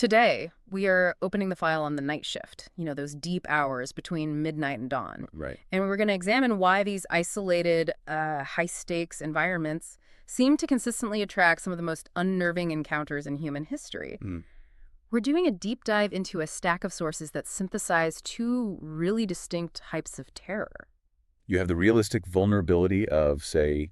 Today, we are opening the file on the night shift, those deep hours between midnight and dawn. Right. And we're going to examine why these isolated, high-stakes environments seem to consistently attract some of the most unnerving encounters in human history. Mm. We're doing a deep dive into a stack of sources that synthesize two really distinct types of terror. You have the realistic vulnerability of, say,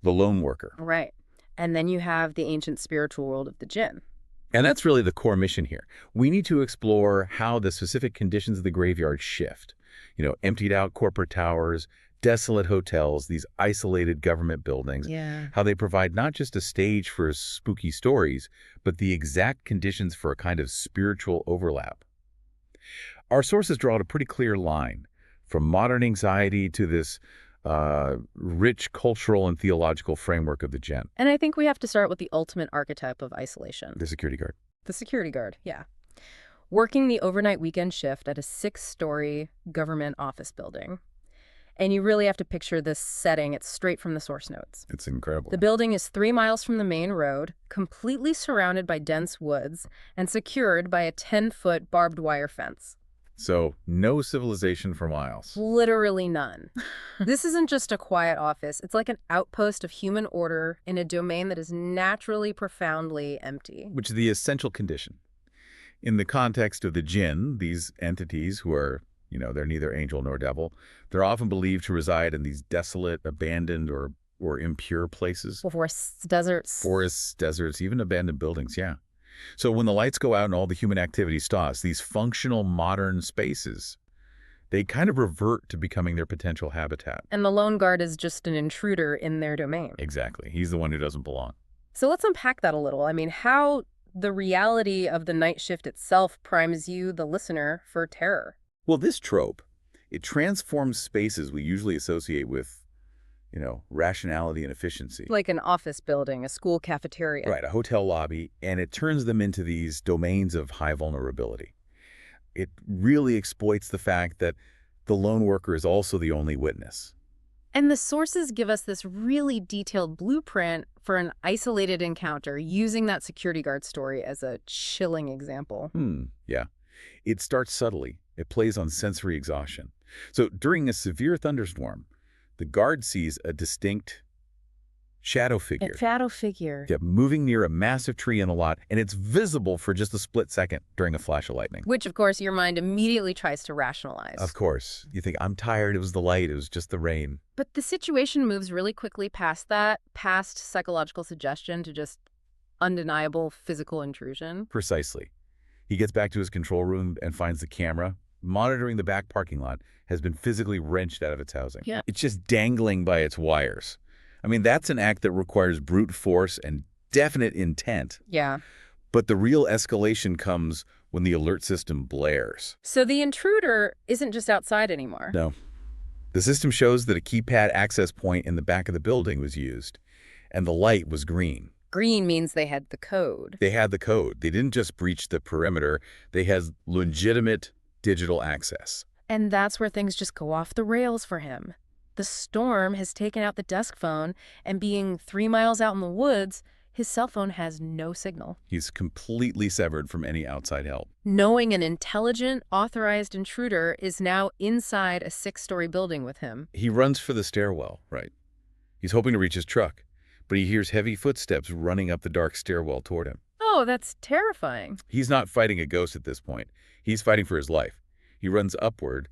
the lone worker. Right. And then you have the ancient spiritual world of the Jinn. And that's really the core mission here. We need to explore how the specific conditions of the graveyard shift. Emptied out corporate towers, desolate hotels, these isolated government buildings. Yeah. How they provide not just a stage for spooky stories, but the exact conditions for a kind of spiritual overlap. Our sources draw a pretty clear line from modern anxiety to this rich cultural and theological framework of the Jinn. And I think we have to start with the ultimate archetype of isolation. The security guard. The security guard, yeah. Working the overnight weekend shift at a 6-story government office building. And you really have to picture this setting. It's straight from the source notes. It's incredible. The building is 3 miles from the main road, completely surrounded by dense woods, and secured by a 10-foot barbed wire fence. So, no civilization for miles. Literally none. This isn't just a quiet office. It's like an outpost of human order in a domain that is naturally profoundly empty. Which is the essential condition. In the context of the Jinn, these entities who are, they're neither angel nor devil, they're often believed to reside in these desolate, abandoned, or impure places. Forests, deserts. Forests, deserts, even abandoned buildings, yeah. So when the lights go out and all the human activity stops, these functional modern spaces, they kind of revert to becoming their potential habitat. And the lone guard is just an intruder in their domain. Exactly. He's the one who doesn't belong. So let's unpack that a little. How the reality of the night shift itself primes you, the listener, for terror. Well, this trope, it transforms spaces we usually associate with, rationality and efficiency. Like an office building, a school cafeteria. Right, a hotel lobby, and it turns them into these domains of high vulnerability. It really exploits the fact that the lone worker is also the only witness. And the sources give us this really detailed blueprint for an isolated encounter using that security guard story as a chilling example. Yeah. It starts subtly. It plays on sensory exhaustion. So during a severe thunderstorm, the guard sees a distinct shadow figure. A shadow figure. Yeah, moving near a massive tree in the lot, and it's visible for just a split second during a flash of lightning. Which, of course, your mind immediately tries to rationalize. Of course. You think, I'm tired, it was the light, it was just the rain. But the situation moves really quickly past that, past psychological suggestion to just undeniable physical intrusion. Precisely. He gets back to his control room and finds the camera monitoring the back parking lot has been physically wrenched out of its housing. Yeah. It's just dangling by its wires. That's an act that requires brute force and definite intent. Yeah. But the real escalation comes when the alert system blares. So the intruder isn't just outside anymore. No. The system shows that a keypad access point in the back of the building was used, and the light was green. Green means they had the code. They had the code. They didn't just breach the perimeter. They had legitimate digital access. And that's where things just go off the rails for him. The storm has taken out the desk phone, and being 3 miles out in the woods, his cell phone has no signal. He's completely severed from any outside help. Knowing an intelligent, authorized intruder is now inside a 6-story building with him. He runs for the stairwell, right? He's hoping to reach his truck, but he hears heavy footsteps running up the dark stairwell toward him. Oh, that's terrifying. He's not fighting a ghost at this point. He's fighting for his life. He runs upward,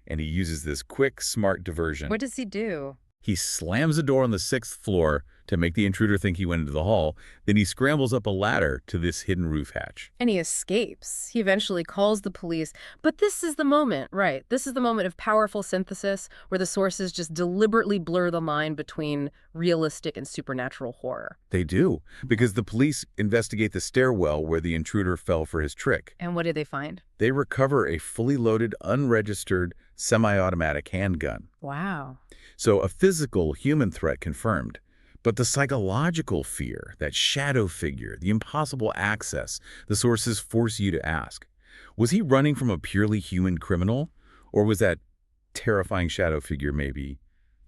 and he uses this quick, smart diversion. What does he do? He slams the door on the 6th floor to make the intruder think he went into the hall. Then he scrambles up a ladder to this hidden roof hatch. And he escapes. He eventually calls the police. But this is the moment, right? This is the moment of powerful synthesis where the sources just deliberately blur the line between realistic and supernatural horror. They do, because the police investigate the stairwell where the intruder fell for his trick. And what did they find? They recover a fully loaded, unregistered, semi-automatic handgun. Wow. So a physical human threat confirmed. But the psychological fear, that shadow figure, the impossible access, the sources force you to ask, was he running from a purely human criminal? Or was that terrifying shadow figure maybe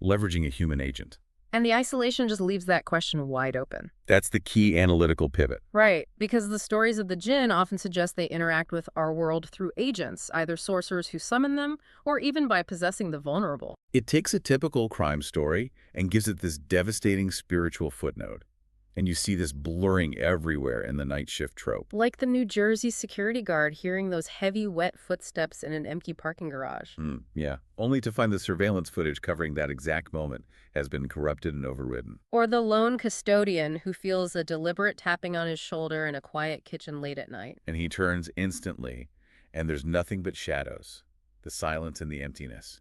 leveraging a human agent? And the isolation just leaves that question wide open. That's the key analytical pivot. Right, because the stories of the Jinn often suggest they interact with our world through agents, either sorcerers who summon them, or even by possessing the vulnerable. It takes a typical crime story and gives it this devastating spiritual footnote. And you see this blurring everywhere in the night shift trope. Like the New Jersey security guard hearing those heavy, wet footsteps in an empty parking garage. Yeah, only to find the surveillance footage covering that exact moment has been corrupted and overridden. Or the lone custodian who feels a deliberate tapping on his shoulder in a quiet kitchen late at night. And he turns instantly, and there's nothing but shadows, the silence and the emptiness.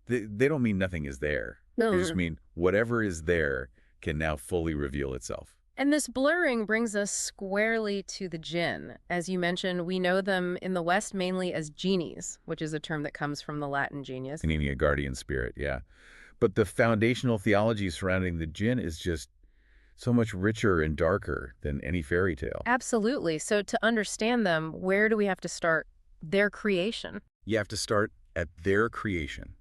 They don't mean nothing is there. No. They just mean whatever is there can now fully reveal itself. And this blurring brings us squarely to the Jinn. As you mentioned, we know them in the West mainly as genies, which is a term that comes from the Latin genius. Meaning a guardian spirit, yeah. But the foundational theology surrounding the Jinn is just so much richer and darker than any fairy tale. Absolutely. So to understand them, where do we have to start? Their creation. You have to start at their creation.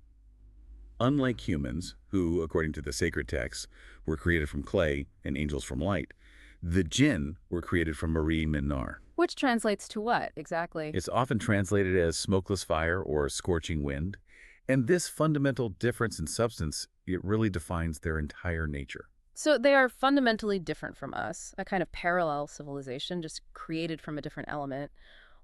Unlike humans, who, according to the sacred texts, were created from clay and angels from light, the Jinn were created from marine minar. Which translates to what, exactly? It's often translated as smokeless fire or scorching wind, and this fundamental difference in substance, it really defines their entire nature. So they are fundamentally different from us, a kind of parallel civilization, just created from a different element.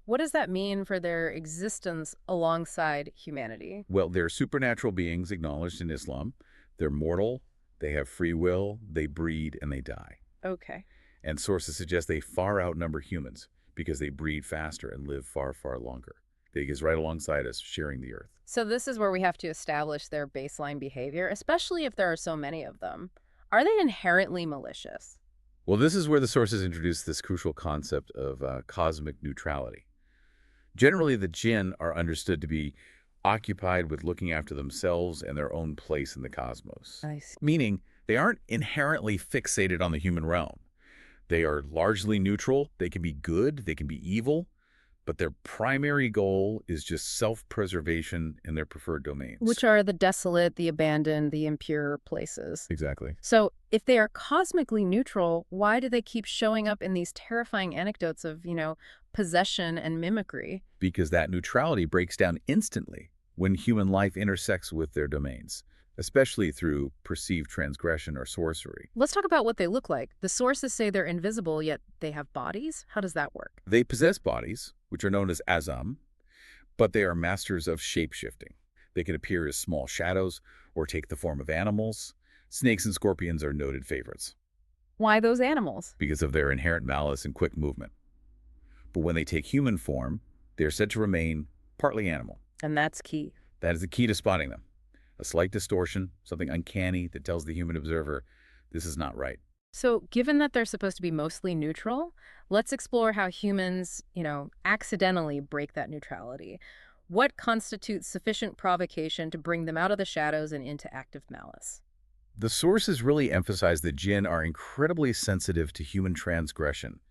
What does that mean for their existence alongside humanity? Well, they're supernatural beings acknowledged in Islam. They're mortal, they have free will, they breed, and they die. Okay. And sources suggest they far outnumber humans because they breed faster and live far, far longer. They get right alongside us, sharing the earth. So this is where we have to establish their baseline behavior, especially if there are so many of them. Are they inherently malicious? Well, this is where the sources introduce this crucial concept of cosmic neutrality. Generally, the Jinn are understood to be occupied with looking after themselves and their own place in the cosmos. I see. Meaning, they aren't inherently fixated on the human realm. They are largely neutral. They can be good, they can be evil, but their primary goal is just self-preservation in their preferred domains. Which are the desolate, the abandoned, the impure places. Exactly. So if they are cosmically neutral, why do they keep showing up in these terrifying anecdotes of, possession and mimicry? Because that neutrality breaks down instantly when human life intersects with their domains, especially through perceived transgression or sorcery. Let's talk about what they look like. The sources say they're invisible, yet they have bodies. How does that work? They possess bodies, which are known as azam, but they are masters of shape-shifting. They can appear as small shadows or take the form of animals. Snakes and scorpions are noted favorites Why those animals? because of their inherent malice and quick movement. But when they take human form, they are said to remain partly animal. And that's key. That is the key to spotting them. A slight distortion, something uncanny that tells the human observer, this is not right. So given that they're supposed to be mostly neutral, let's explore how humans, accidentally break that neutrality. What constitutes sufficient provocation to bring them out of the shadows and into active malice? The sources really emphasize that Jinn are incredibly sensitive to human transgression,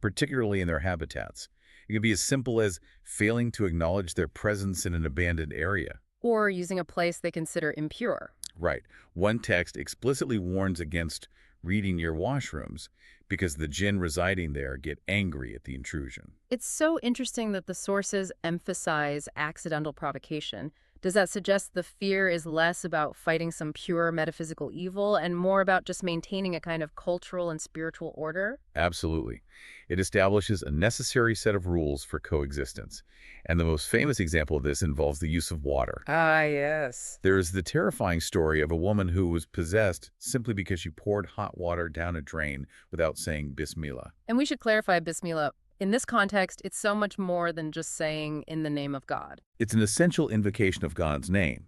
particularly in their habitats. It can be as simple as failing to acknowledge their presence in an abandoned area. Or using a place they consider impure. Right. One text explicitly warns against reading near washrooms because the Jinn residing there get angry at the intrusion. It's so interesting that the sources emphasize accidental provocation. Does that suggest the fear is less about fighting some pure metaphysical evil and more about just maintaining a kind of cultural and spiritual order? Absolutely. It establishes a necessary set of rules for coexistence. And the most famous example of this involves the use of water. Ah, yes. There is the terrifying story of a woman who was possessed simply because she poured hot water down a drain without saying Bismillah. And we should clarify Bismillah. In this context, it's so much more than just saying in the name of God. It's an essential invocation of God's name,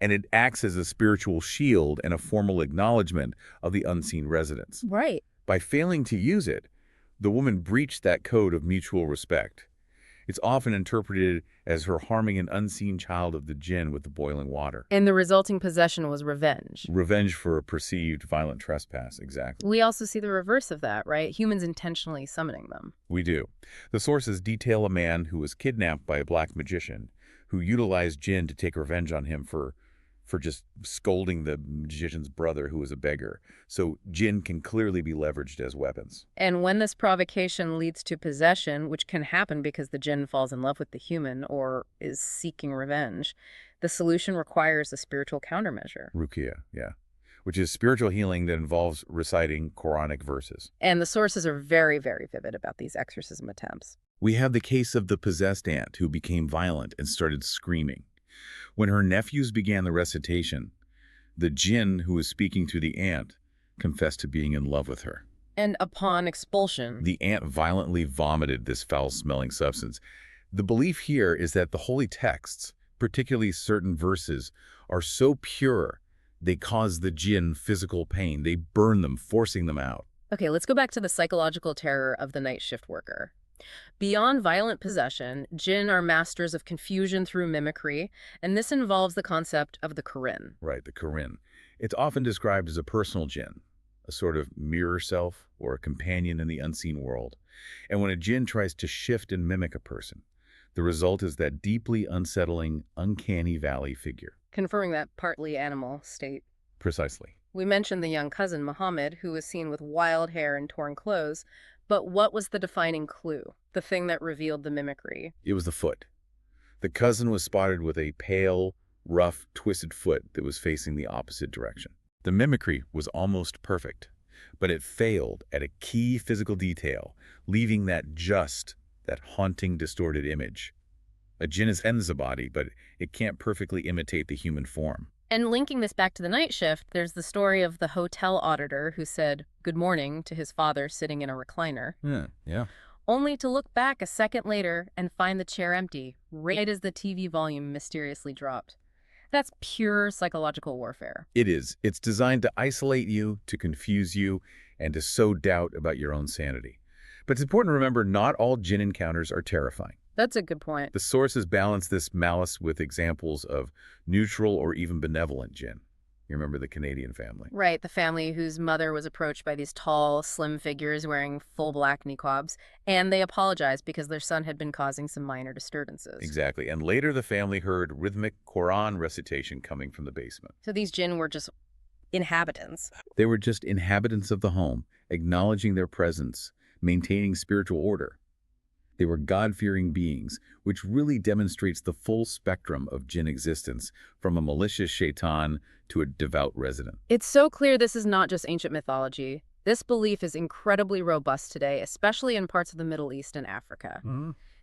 and it acts as a spiritual shield and a formal acknowledgement of the unseen residence. Right. By failing to use it, the woman breached that code of mutual respect. It's often interpreted as her harming an unseen child of the Jinn with the boiling water. And the resulting possession was revenge. Revenge for a perceived violent trespass, exactly. We also see the reverse of that, right? Humans intentionally summoning them. We do. The sources detail a man who was kidnapped by a black magician who utilized Jinn to take revenge on him for for just scolding the magician's brother who was a beggar. So Jinn can clearly be leveraged as weapons. And when this provocation leads to possession, which can happen because the jinn falls in love with the human or is seeking revenge, the solution requires a spiritual countermeasure. Ruqya, yeah. Which is spiritual healing that involves reciting Quranic verses. And the sources are very, very vivid about these exorcism attempts. We have the case of the possessed aunt who became violent and started screaming. When her nephews began the recitation, the jinn who was speaking to the aunt confessed to being in love with her. And upon expulsion, The aunt violently vomited this foul-smelling substance. The belief here is that the holy texts, particularly certain verses, are so pure they cause the jinn physical pain. They burn them, forcing them out. okay, let's go back to the psychological terror of the night shift worker. Beyond violent possession, jinn are masters of confusion through mimicry, and this involves the concept of the Qur'an. Right, the Corinne. It's often described as a personal jinn, a sort of mirror self or a companion in the unseen world. And when a jinn tries to shift and mimic a person, the result is that deeply unsettling, uncanny valley figure. Conferring that partly animal state. Precisely. We mentioned the young cousin, Muhammad, who was seen with wild hair and torn clothes, but what was the defining clue, the thing that revealed the mimicry? It was the foot. The cousin was spotted with a pale, rough, twisted foot that was facing the opposite direction. The mimicry was almost perfect, but it failed at a key physical detail, leaving that haunting, distorted image. A jinn ends a body, but it can't perfectly imitate the human form. And linking this back to the night shift, there's the story of the hotel auditor who said good morning to his father sitting in a recliner, Yeah. only to look back a second later and find the chair empty, right as the TV volume mysteriously dropped. That's pure psychological warfare. It is. It's designed to isolate you, to confuse you, and to sow doubt about your own sanity. But it's important to remember not all jinn encounters are terrifying. That's a good point. The sources balance this malice with examples of neutral or even benevolent jinn. You remember the Canadian family? Right, the family whose mother was approached by these tall, slim figures wearing full black niqabs, and they apologized because their son had been causing some minor disturbances. Exactly. And later the family heard rhythmic Quran recitation coming from the basement. So these jinn were just inhabitants. They were just inhabitants of the home, acknowledging their presence, maintaining spiritual order. They were God-fearing beings, which really demonstrates the full spectrum of jinn existence, from a malicious shaitan to a devout resident. It's so clear this is not just ancient mythology. This belief is incredibly robust today, especially in parts of the Middle East and Africa.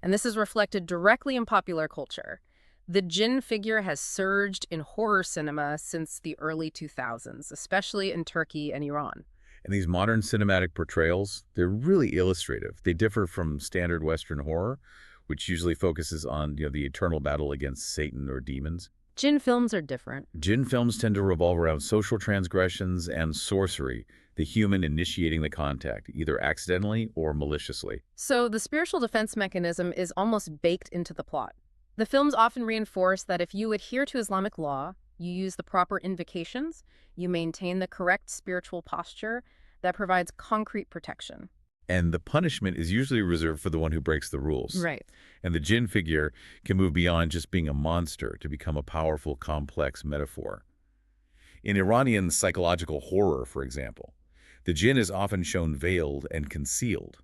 And this is reflected directly in popular culture. The jinn figure has surged in horror cinema since the early 2000s, especially in Turkey and Iran. And these modern cinematic portrayals, they're really illustrative. They differ from standard Western horror, which usually focuses on the eternal battle against Satan or demons. Jinn films are different. Jinn films tend to revolve around social transgressions and sorcery, the human initiating the contact, either accidentally or maliciously. So the spiritual defense mechanism is almost baked into the plot. The films often reinforce that if you adhere to Islamic law, you use the proper invocations, you maintain the correct spiritual posture, that provides concrete protection. And the punishment is usually reserved for the one who breaks the rules. Right. And the jinn figure can move beyond just being a monster to become a powerful, complex metaphor. In Iranian psychological horror, for example, the jinn is often shown veiled and concealed.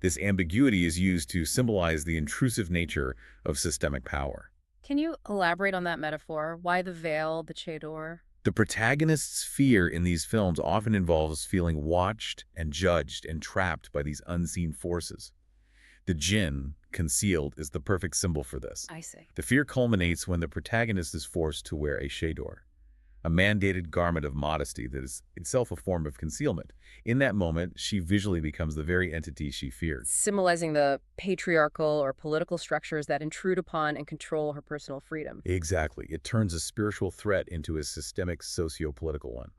This ambiguity is used to symbolize the intrusive nature of systemic power. Can you elaborate on that metaphor? Why the veil, the chador? The protagonist's fear in these films often involves feeling watched and judged and trapped by these unseen forces. The jinn, concealed, is the perfect symbol for this. I see. The fear culminates when the protagonist is forced to wear a chador, a mandated garment of modesty that is itself a form of concealment. In that moment, she visually becomes the very entity she feared. Symbolizing the patriarchal or political structures that intrude upon and control her personal freedom. Exactly. It turns a spiritual threat into a systemic socio-political one.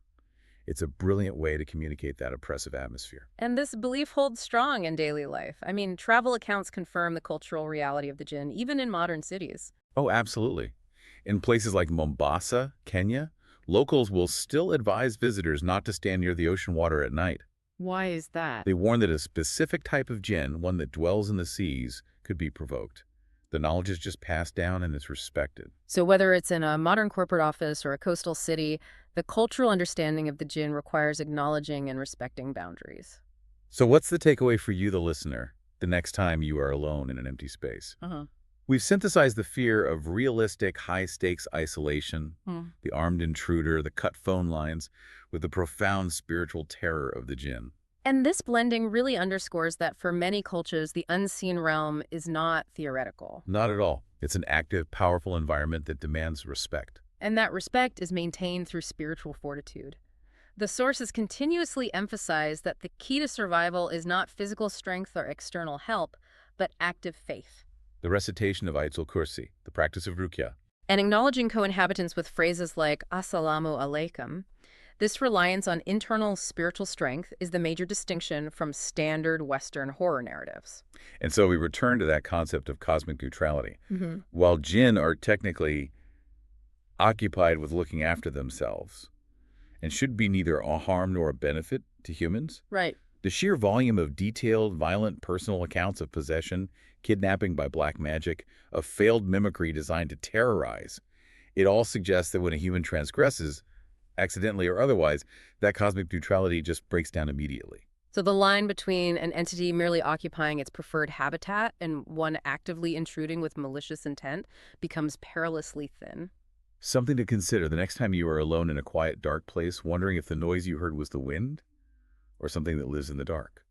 It's a brilliant way to communicate that oppressive atmosphere. And this belief holds strong in daily life. I mean, travel accounts confirm the cultural reality of the jinn, even in modern cities. Oh, absolutely. In places like Mombasa, Kenya, locals will still advise visitors not to stand near the ocean water at night. Why is that? They warn that a specific type of jinn, one that dwells in the seas, could be provoked. The knowledge is just passed down and it's respected. So whether it's in a modern corporate office or a coastal city, the cultural understanding of the jinn requires acknowledging and respecting boundaries. So what's the takeaway for you, the listener, the next time you are alone in an empty space? Uh-huh. We've synthesized the fear of realistic, high-stakes isolation, Hmm. the armed intruder, the cut phone lines, with the profound spiritual terror of the jinn. And this blending really underscores that for many cultures, the unseen realm is not theoretical. Not at all. It's an active, powerful environment that demands respect. And that respect is maintained through spiritual fortitude. The sources continuously emphasize that the key to survival is not physical strength or external help, but active faith. The recitation of Ayatul Kursi, the practice of Ruqya. And acknowledging co-inhabitants with phrases like Assalamu alaikum, this reliance on internal spiritual strength is the major distinction from standard Western horror narratives. And so we return to that concept of cosmic neutrality. Hmm. While jinn are technically occupied with looking after themselves and should be neither a harm nor a benefit to humans, Right. the sheer volume of detailed, violent personal accounts of possession, kidnapping by black magic, of failed mimicry designed to terrorize, it all suggests that when a human transgresses, accidentally or otherwise, that cosmic neutrality just breaks down immediately. So the line between an entity merely occupying its preferred habitat and one actively intruding with malicious intent becomes perilously thin. Something to consider the next time you are alone in a quiet, dark place, wondering if the noise you heard was the wind or something that lives in the dark.